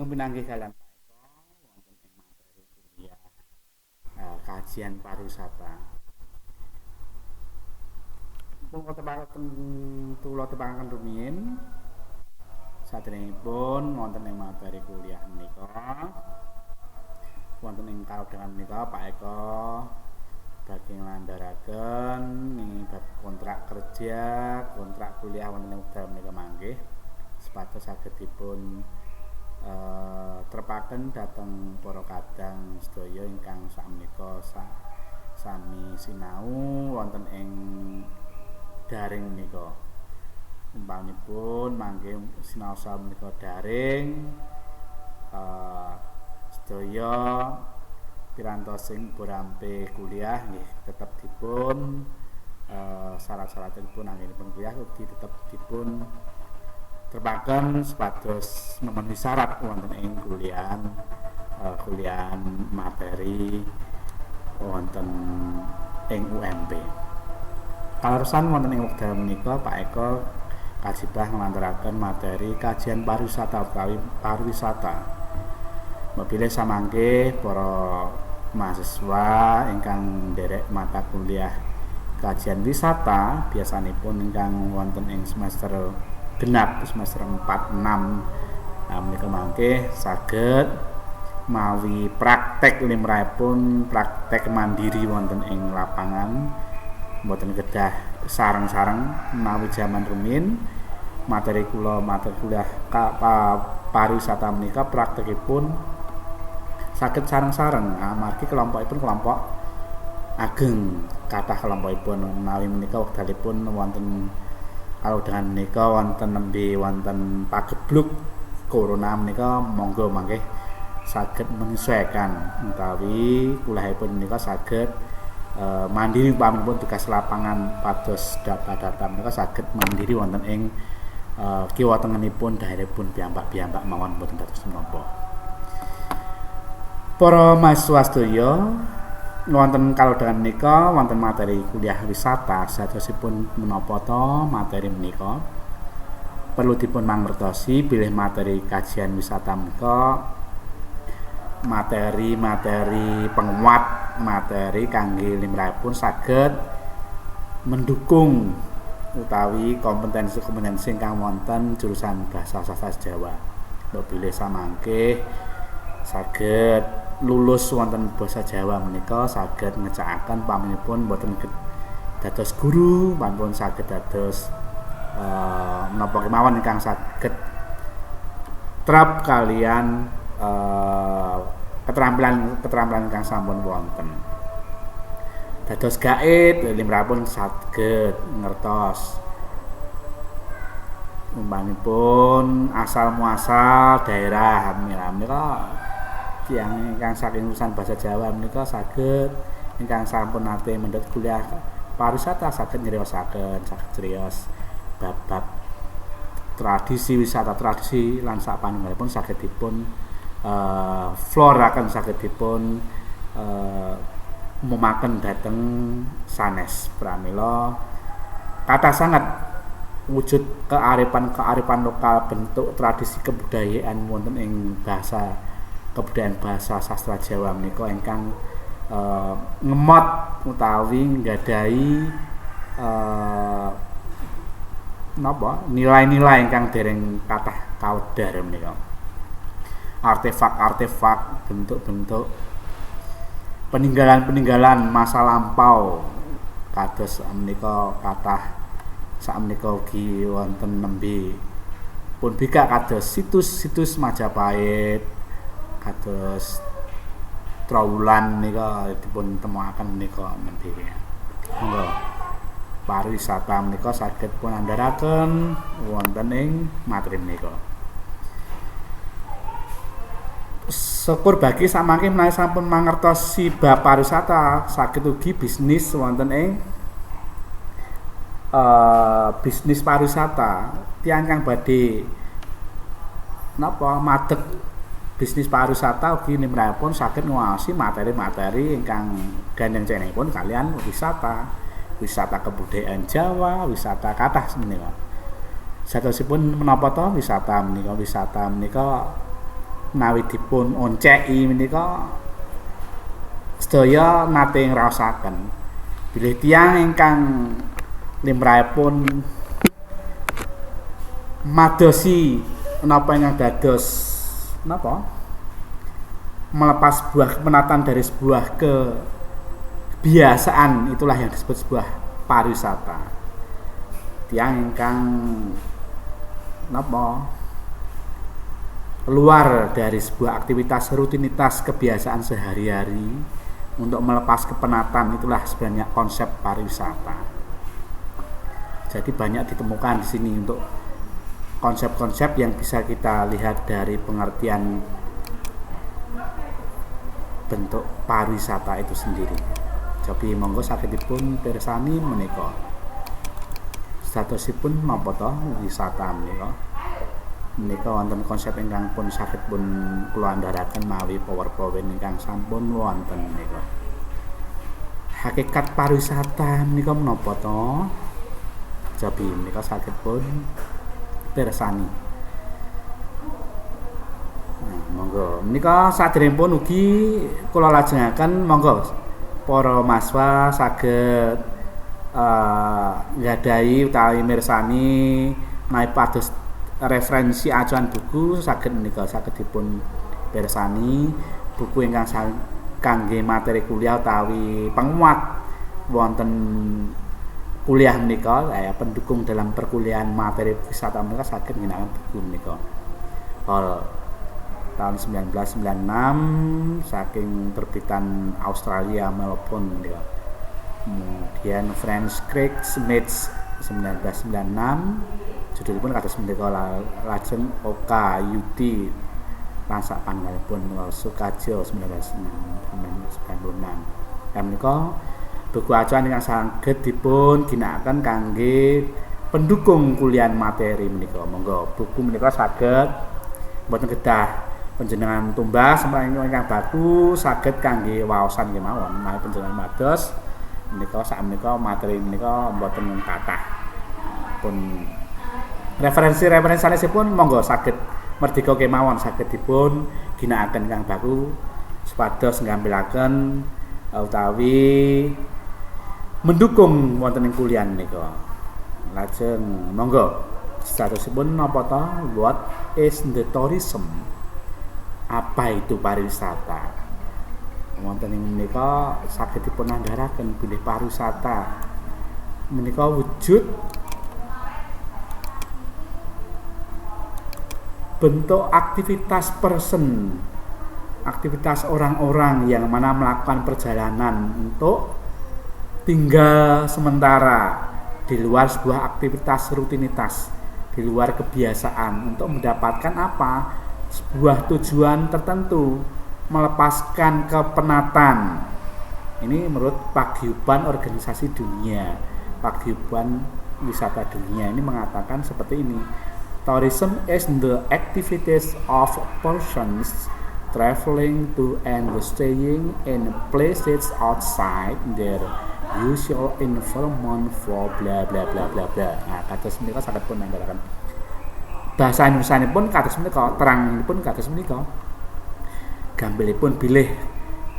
dipun pinanggih kalian Pak Eko wonten ing materi kuliah kajian pariwisata. Pun kula tepangaken rumiyin saderengipun wonten ing materi kuliah menika wonten ing kaudhangan menika Pak Eko badhe nglandharaken bab kontrak kerja, kontrak kuliah wonten ing wekdal menika mangke supados saged dipun trepaken dhateng para kadang sedaya ingkang sakmenika sami sinau wonten ing daring menika. Umpamipun mangke sinaosa menika daring sedaya pirantos sing borampe kuliah nggih tetep dipun syarat-syaratipun anggenipun kuliah ugi tetep dipun trepaken supados memenuhi syarat wonten ing kuliahan materi wonten ing UMP. Kaleresan wonten ing wekdal menika Pak Eko kajidah nglantharaken materi kajian pariwisata utawi pariwisata. Mapilih samangke para mahasiswa ingkang nderek mata kuliah kajian wisata biasanipun ingkang wonten ing semester genap semester 4 6 menika mangke saged mawi praktek limrahipun praktek mandiri wonten ing lapangan mboten kedah sareng-sareng menawi jaman rumiyin materi kuliah pariwisata menika praktekipun saged sareng-sareng amargi kelompokipun kelompok ageng kathah kelompokipun menawi menika wekdalipun wonten kaudhangan menika wonten nembe wonten pagebluk corona menika monggo mangke saged menyesuaikan utawi kuliahipun menika saged mandiri umpamipun tugas lapangan pados data-data menika saged mandiri wonten ing kiwa tengenipun daerahipun piyambak-piyambak mawon boten dados menapa. Para mahasiswa sedaya wonten kalodhangan menika wonten materi kuliah wisata sadosipun menapa to materi menika perlu dipun mangertosi bilih materi kajian wisata menika materi penguat materi kangge limrahipun saged mendukung utawi kompetensi ingkang wonten jurusan Basa Sastra Jawa. Bilih samangke saged lulus wonten basa Jawa menika saged ngecakaken pamanipun boten dados guru, pampun saged dados menapa kemawon ingkang saged trap kalian keterampilan ingkang sampun wonten. Dados gaib limrahipun saged ngertos umpamipun asal muasal daerah menika tiyang ingkang saking urusan basa Jawa menika saged ingkang sampun nate mendhet kuliah pariwisata saged nyriyosaken saged criyos bab tradisi wisata tradisi lan sapanunggalipun saged dipun floraken saged dipun umumaken dhateng sanes pramila kathah sanget wujud kearifan lokal bentuk tradisi kebudayaan wonten ing kebudayaan bahasa sastra Jawa menika ingkang ngemot utawi nggadahi nilai-nilai ingkang dereng kathah kawedhar menika. Artefak-artefak, bentuk-bentuk peninggalan-peninggalan masa lampau kados menika kathah sakmenika ugi wonten nembe pun bikak kados situs-situs Majapahit kados Trowulan menika dipun temokaken menika nembe. Monggo pariwisata menika saged pun andharaken wonten ing materi menika. Syukur bagi samangke menawi sampun mangertosi bab pariwisata saged ugi bisnis wonten ing bisnis pariwisata tiyang kang badhe madeg bisnis pariwisata ugi limrahipun saged nguwaosi materi-materi ingkang gandeng cenengipun kalian wisata kebudayaan Jawa, wisata kathah menika. Sadosipun menapa to wisata menika menawi dipun onceki menika sedaya nate ngraosaken bilih tiyang ingkang limrahipun madosi napa ingkang dados napa melepas sebuah kepenatan dari sebuah kebiasaan, itulah yang disebut sebuah pariwisata. Tiyang ingkang napa keluar dari sebuah aktivitas rutinitas kebiasaan sehari-hari untuk melepas kepenatan, itulah sebenarnya konsep pariwisata. Jadi banyak ditemukan di sini untuk konsep-konsep yang bisa kita lihat dari pengertian bentuk pariwisata itu sendiri. Jadi monggo sakitipun pirsani menika statusipun napa to wisata menika. Menika wonten konsep ingkang pun saged pun kula andharaken mawi PowerPoint ingkang sampun wonten menika. Hakikat pariwisata menika menapa to? Jadi menika saged pun pirsani. Monggo menika sadèrèngipun ugi kula lajengaken monggo para mahasiswa saged nggadahi utawi mirsani menawi pados referensi acuan buku saged menika saged dipun pirsani buku ingkang kangge materi kuliah utawi penguat wonten kuliah menika pendukung dalam perkuliahan materi wisata menika saged ngginakaken buku menika. Tahun 1996 saking terbitan Australia Melbourne menika. Kemudian French Creek Smith 1996 judulipun kados menika lajeng Oka Yudi Lansak pangalipun Sukajo 1996. Menika buku acuan ingkang saged dipun ginakaken kangge pendukung kuliah materi menika. Monggo buku menika saged boten kedah panjenengan tumbas ingkang baku saged kangge waosan kemawon menawi panjenengan mados menika sakmenika materi menika mboten kathah pun referensi sanesipun monggo saged merdika kemawon saged dipun ginakaken ingkang baku supados ngambilaken utawi mendukung wonten ing kuliah menika. Lajeng monggo statusipun napa to? What is the tourism? Apa itu pariwisata? Wonten ing menika saged dipun andharaken bilih pariwisata menika wujud bentuk aktivitas aktivitas orang-orang yang mana melakukan perjalanan untuk tinggal sementara di luar sebuah aktivitas rutinitas, di luar kebiasaan untuk mendapatkan apa? Sebuah tujuan tertentu, melepaskan kepenatan. Ini menurut Paguyuban Organisasi Dunia, Paguyuban Wisata Dunia ini mengatakan seperti ini. Tourism is the activities of persons traveling to and staying in places outside their usual environment for bla bla bla bla bla. Nah, kados menika saged pun andharaken bahasa Indonesia-nipun kados menika, terangipun kados menika. Gambilipun bilih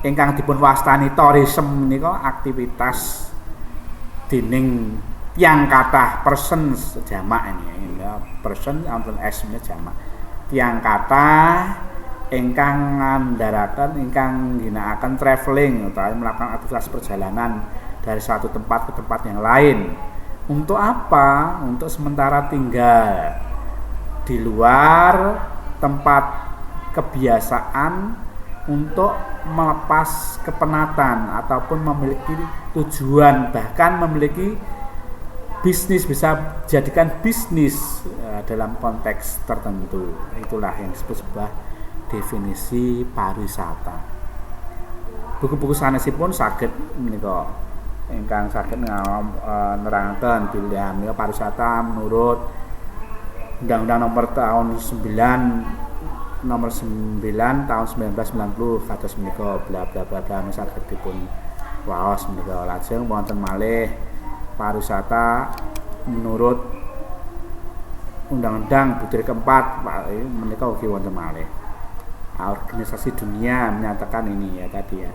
ingkang dipun wastani tourism menika aktivitas dening tiyang kathah persons jamak ini ya, person wonten s jamak. Tiyang kathah ingkang ngandharaken ingkang ginakaken traveling utawi melakukan aktivitas perjalanan dari satu tempat ke tempat yang lain. Untuk apa? Untuk sementara tinggal di luar tempat kebiasaan untuk melepas kepenatan ataupun memiliki tujuan, bahkan memiliki bisnis, bisa jadikan bisnis dalam konteks tertentu. Itulah yang disebut sebuah definisi pariwisata. Buku-buku sanesipun saged menika ingkang saged nerangaken pilihan menika pariwisata menurut Undang-Undang Nomor 9 tahun 1990 kados menika bla bla bla saged dipun waos menika. Lajeng wonten malih pariwisata menurut Undang-Undang Butir keempat menika ugi wonten malih. organisasi dunia menyatakan ini ya tadi ya,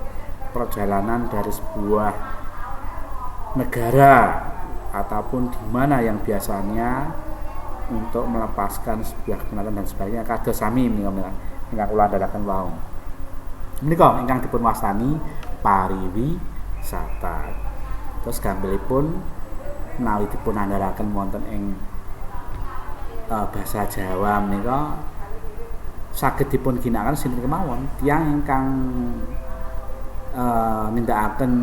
perjalanan dari sebuah negara ataupun di mana yang biasanya untuk melepaskan sebuah kebenaran dan sebagainya kados sami ingkang kula andharaken wau. Menika ingkang dipun wastani pariwisata. Terus gambaripun menawi dipun andharaken wonten ing basa Jawa menika saged dipun ginakaken sinten kemawon tiyang ingkang nindakaken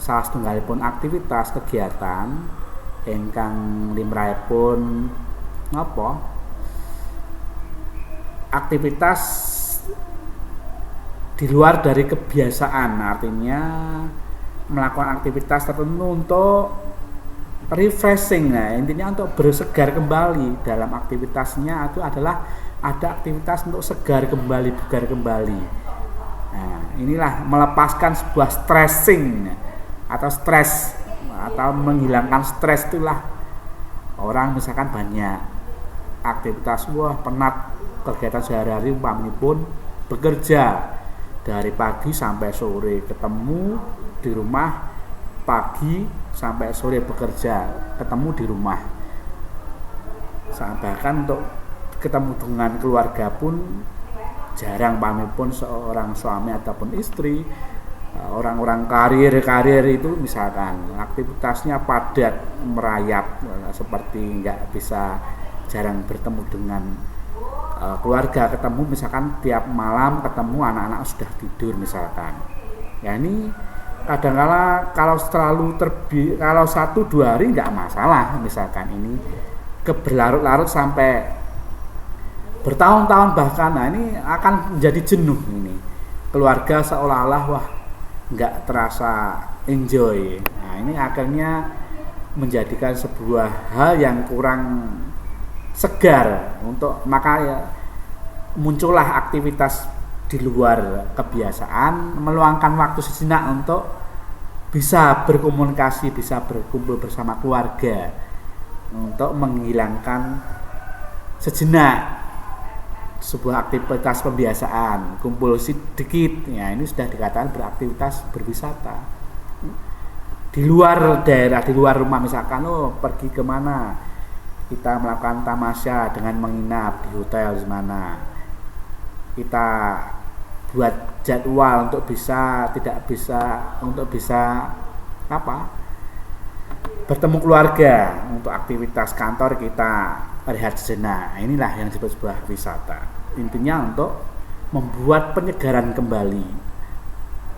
salah setunggalipun aktivitas kegiatan ingkang limrahipun napa aktivitas di luar dari kebiasaan, artinya melakukan aktivitas tertentu untuk refreshing, nah intinya untuk bersegar kembali. Dalam aktivitasnya itu adalah ada aktivitas untuk segar kembali, bugar kembali. Nah, inilah melepaskan sebuah stressing atau stres atau menghilangkan stres. Itulah orang misalkan banyak aktivitas penat kegiatan sehari-hari umpamipun bekerja dari pagi sampai sore, ketemu di rumah pagi sampai sore bekerja, ketemu di rumah. Bahkan untuk ketemu dengan keluarga pun jarang, pamipun seorang suami ataupun istri. Orang-orang karir itu misalkan aktivitasnya padat merayap, seperti nggak bisa, jarang bertemu dengan keluarga, ketemu misalkan tiap malam ketemu anak-anak sudah tidur misalkan. Ya ini kadang-kala kalau terlalu kalau 1-2 hari nggak masalah, misalkan ini berlarut-larut sampai bertahun-tahun bahkan, nah ini akan menjadi jenuh ini. Keluarga seolah-olah wah nggak terasa enjoy. Nah ini akhirnya menjadikan sebuah hal yang kurang segar, untuk maka ya, muncullah aktivitas di luar kebiasaan, meluangkan waktu sejenak untuk bisa berkomunikasi, bisa berkumpul bersama keluarga, untuk menghilangkan sejenak sebuah aktivitas pembiasaan, kumpul sedikit. Ya ini sudah dikatakan beraktivitas berwisata di luar daerah, di luar rumah. Misalkan pergi kemana, kita melakukan tamasya dengan menginap di hotel di mana, kita buat jadwal untuk bisa bertemu keluarga, untuk aktivitas kantor kita rehat sejenak. Inilah yang disebut sebuah wisata. Intinya untuk membuat penyegaran kembali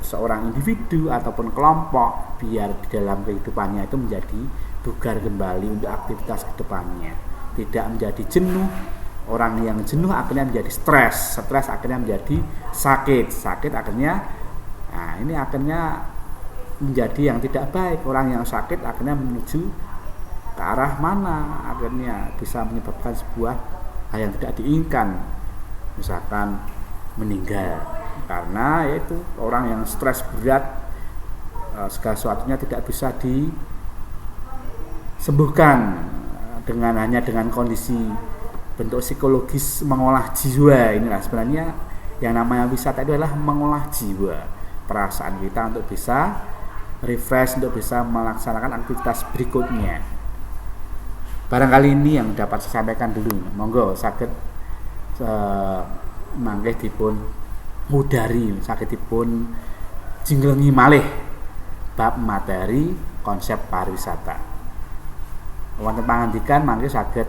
seorang individu ataupun kelompok, biar di dalam kehidupannya itu menjadi bugar kembali untuk aktivitas kedepannya, tidak menjadi jenuh. Orang yang jenuh akhirnya menjadi stres akhirnya menjadi sakit akhirnya, nah ini akhirnya menjadi yang tidak baik. Orang yang sakit akhirnya menuju ke arah mana, akhirnya bisa menyebabkan sebuah hal yang tidak diinginkan, misalkan meninggal, karena yaitu orang yang stres berat, segala sesuatunya tidak bisa disembuhkan hanya dengan kondisi bentuk psikologis mengolah jiwa. Inilah sebenarnya yang namanya wisata itu adalah mengolah jiwa, perasaan kita untuk bisa refresh, untuk bisa melaksanakan aktivitas berikutnya. Barangkali ini yang dapat saya sampaikan dulu. Monggo saged mangke dipun mudari, saged dipun jinglengi malih bab materi konsep pariwisata. Wonten pangandikan mangke saged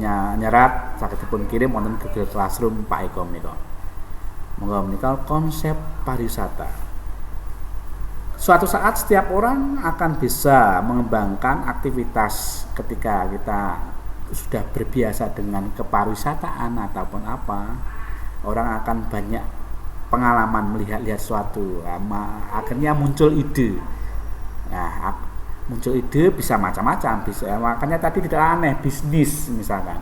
nyerat, saged dipun kirim wonten Google Classroom Pak Eko menika. Monggo menika konsep pariwisata. Suatu saat setiap orang akan bisa mengembangkan aktivitas ketika kita sudah berbiasa dengan kepariwisataan ataupun apa. Orang akan banyak pengalaman melihat-lihat suatu, akhirnya muncul ide. Nah, muncul ide bisa macam-macam, bisa. Makanya tadi tidak aneh bisnis misalkan.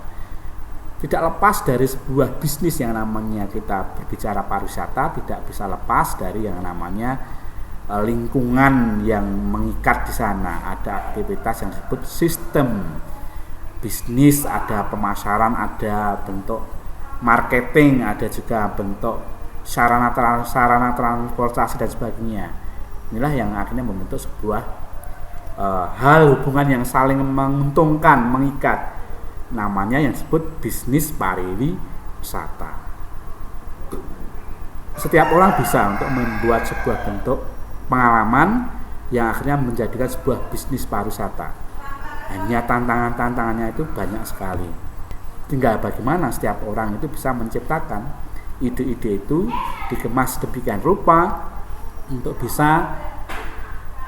Tidak lepas dari sebuah bisnis yang namanya kita berbicara pariwisata, tidak bisa lepas dari yang namanya lingkungan yang mengikat di sana. Ada aktivitas yang disebut sistem bisnis, ada pemasaran, ada bentuk marketing, ada juga bentuk sarana transportasi dan sebagainya. Inilah yang akhirnya membentuk sebuah hal hubungan yang saling menguntungkan, mengikat. Namanya yang disebut bisnis pariwisata. Setiap orang bisa untuk membuat sebuah bentuk pengalaman yang akhirnya menjadikan sebuah bisnis pariwisata. Hanya tantangannya itu banyak sekali. Tinggal bagaimana setiap orang itu bisa menciptakan ide-ide itu dikemas demikian rupa untuk bisa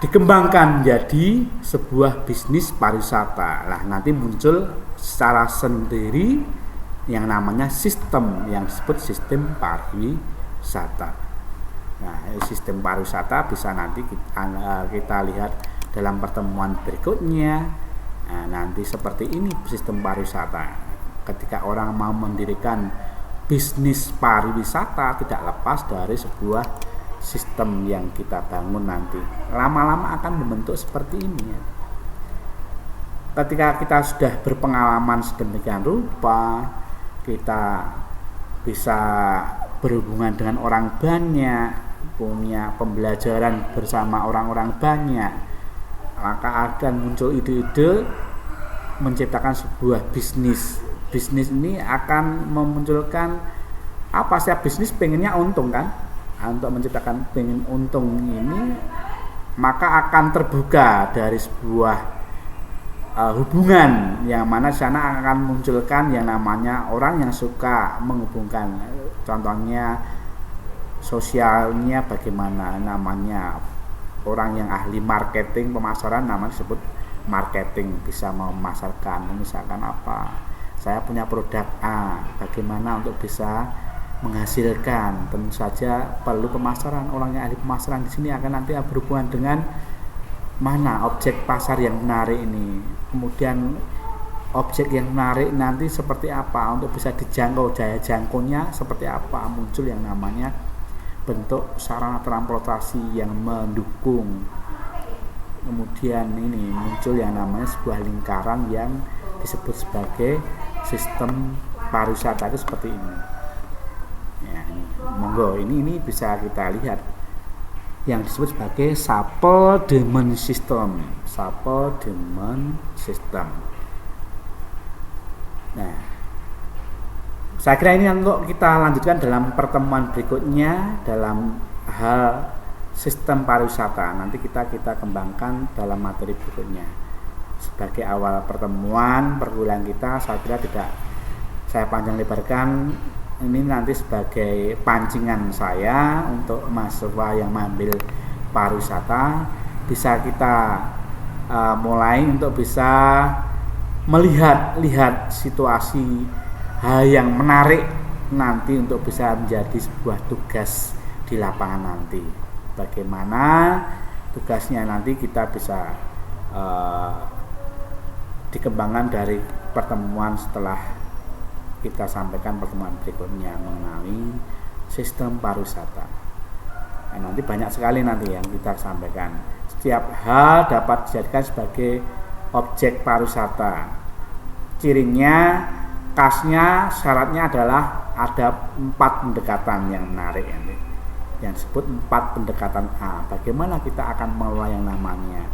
dikembangkan menjadi sebuah bisnis pariwisata. Lah nanti muncul secara sendiri yang namanya sistem yang disebut sistem pariwisata. Nah, sistem pariwisata bisa nanti kita lihat dalam pertemuan berikutnya. Nah, nanti seperti ini sistem pariwisata. Ketika orang mau mendirikan bisnis pariwisata, tidak lepas dari sebuah sistem yang kita bangun nanti. Lama-lama akan membentuk seperti ini ya. Ketika kita sudah berpengalaman sedemikian rupa, kita bisa berhubungan dengan orang banyak, punya pembelajaran bersama orang-orang banyak, maka akan muncul ide-ide menciptakan sebuah bisnis. Bisnis ini akan memunculkan apa, setiap bisnis pengennya untung kan. Untuk menciptakan pengen untung ini, maka akan terbuka dari sebuah hubungan yang mana sana akan munculkan yang namanya orang yang suka menghubungkan. Contohnya sosialnya bagaimana, namanya orang yang ahli marketing pemasaran, namanya disebut marketing, bisa memasarkan. Misalkan apa, saya punya produk A, bagaimana untuk bisa menghasilkan, tentu saja perlu pemasaran. Orang yang ahli pemasaran di sini akan nanti berhubungan dengan mana objek pasar yang menarik ini, kemudian objek yang menarik nanti seperti apa untuk bisa dijangkau, daya jangkaunya seperti apa, muncul yang namanya bentuk sarana transportasi yang mendukung. Kemudian ini muncul yang namanya sebuah lingkaran yang disebut sebagai sistem pariwisata itu seperti ini. Ya, ini monggo ini bisa kita lihat yang disebut sebagai supplement system. Nah, saya kira ini untuk kita lanjutkan dalam pertemuan berikutnya dalam hal sistem pariwisata. Nanti kita kembangkan dalam materi berikutnya. Sebagai awal pertemuan perkuliahan kita, saya kira tidak saya panjang lebarkan. Ini nanti sebagai pancingan saya untuk mahasiswa yang mengambil pariwisata, bisa kita mulai untuk bisa melihat situasi hal yang menarik nanti untuk bisa menjadi sebuah tugas di lapangan nanti. Bagaimana tugasnya nanti kita bisa dikembangkan dari pertemuan setelah kita sampaikan pertemuan berikutnya mengenai sistem pariwisata. Nah, nanti banyak sekali nanti yang kita sampaikan. Setiap hal dapat dijadikan sebagai objek pariwisata. Cirinya, khasnya, syaratnya adalah ada 4 pendekatan yang menarik nanti. Yang disebut 4 pendekatan A. Bagaimana kita akan mengelola yang namanya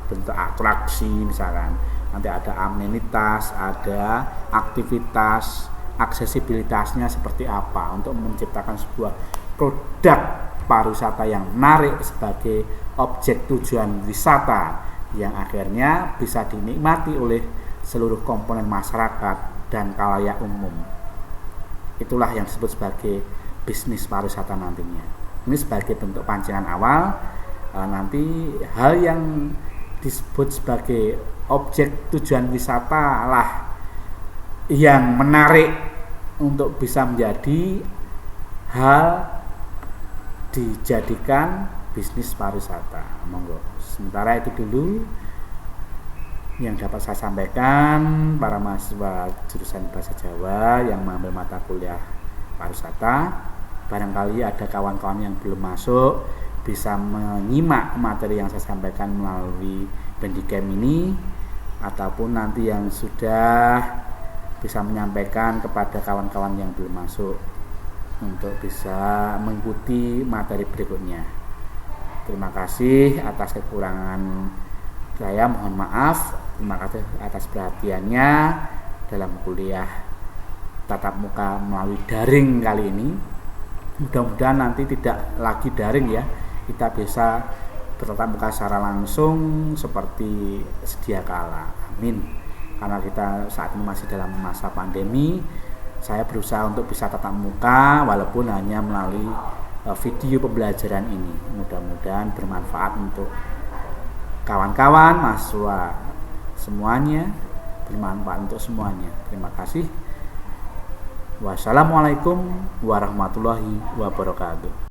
bentuk atraksi misalkan. Nanti ada amenitas, ada aktivitas, aksesibilitasnya seperti apa untuk menciptakan sebuah produk pariwisata yang menarik sebagai objek tujuan wisata yang akhirnya bisa dinikmati oleh seluruh komponen masyarakat dan khalayak umum. Itulah yang disebut sebagai bisnis pariwisata nantinya. Ini sebagai bentuk pancingan awal. Nanti hal yang disebut sebagai objek tujuan wisata lah yang menarik untuk bisa menjadi hal dijadikan bisnis pariwisata. Monggo. Sementara itu dulu yang dapat saya sampaikan para mahasiswa jurusan Bahasa Jawa yang mengambil mata kuliah pariwisata. Barangkali ada kawan-kawan yang belum masuk bisa menyimak materi yang saya sampaikan melalui Bandicam ini, ataupun nanti yang sudah bisa menyampaikan kepada kawan-kawan yang belum masuk untuk bisa mengikuti materi berikutnya. Terima kasih atas kekurangan saya, mohon maaf. Terima kasih atas perhatiannya dalam kuliah tatap muka melalui daring kali ini. Mudah-mudahan nanti tidak lagi daring ya, kita bisa bertatap muka secara langsung seperti sedia kala. Amin. Karena kita saat ini masih dalam masa pandemi, saya berusaha untuk bisa tatap muka walaupun hanya melalui video pembelajaran ini. Mudah-mudahan bermanfaat untuk kawan-kawan, mahasiswa semuanya, bermanfaat untuk semuanya. Terima kasih. Wassalamualaikum warahmatullahi wabarakatuh.